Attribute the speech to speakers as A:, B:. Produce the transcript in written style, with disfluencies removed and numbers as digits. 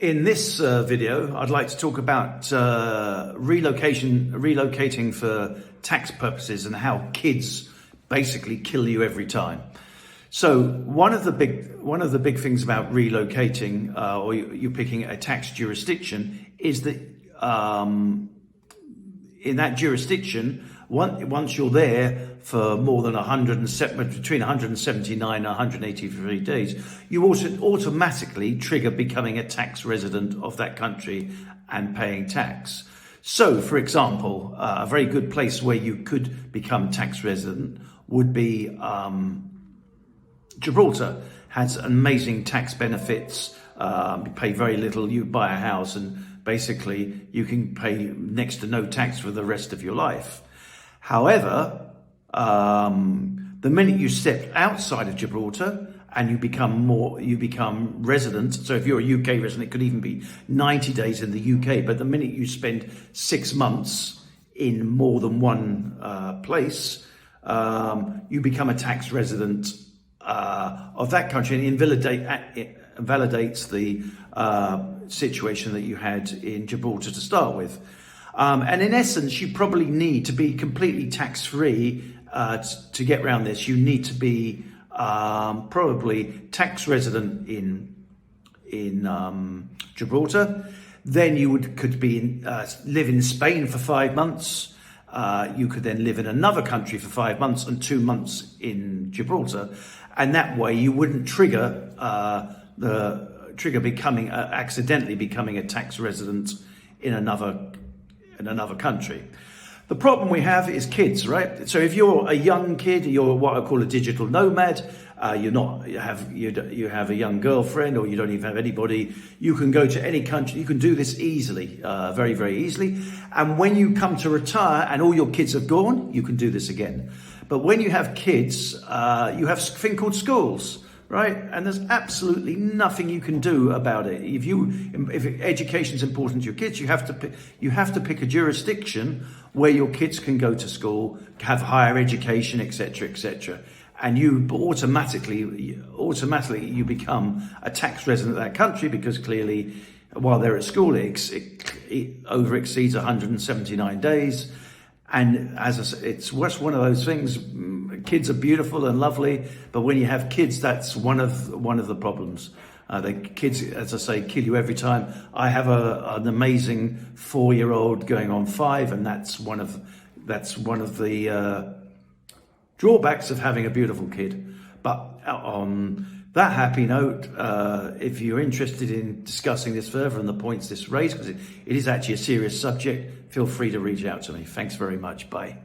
A: In this video, I'd like to talk about relocating for tax purposes and how kids basically kill you every time. So one of the big things about relocating or you're picking a tax jurisdiction is that in that jurisdiction, once you're there for more than between 179 and 183 days, you also automatically trigger becoming a tax resident of that country and paying tax. So, for example, a very good place where you could become tax resident would be Gibraltar. Has amazing tax benefits. You pay very little. You buy a house and basically you can pay next to no tax for the rest of your life. However, the minute you step outside of Gibraltar and you become resident. So if you're a UK resident, it could even be 90 days in the UK. But the minute you spend 6 months in more than one place, you become a tax resident of that country, and it invalidates the situation that you had in Gibraltar to start with. And in essence, you probably need to be completely tax-free to get around this. You need to be probably tax resident in Gibraltar. Then you could live in Spain for 5 months. You could then live in another country for 5 months and 2 months in Gibraltar, and that way you wouldn't trigger accidentally becoming a tax resident in another country. The problem we have is kids, right? So if you're a young kid, you're what I call a digital nomad. You have a young girlfriend, or you don't even have anybody. You can go to any country. You can do this easily, very, very easily. And when you come to retire and all your kids have gone, you can do this again. But when you have kids, you have a thing called schools. Right, and there's absolutely nothing you can do about it. If education is important to your kids, you have to pick a jurisdiction where your kids can go to school, have higher education, etc., etc. And you automatically you become a tax resident of that country, because clearly, while they're at school, it over exceeds 179 days. And as I said, it's one of those things. Kids are beautiful and lovely, but when you have kids, that's one of the problems. The kids, as I say, kill you every time. I have an amazing 4-year-old going on 5, and that's one of the drawbacks of having a beautiful kid. But on that happy note, if you're interested in discussing this further and the points this raised, because it is actually a serious subject, feel free to reach out to me. Thanks very much. Bye.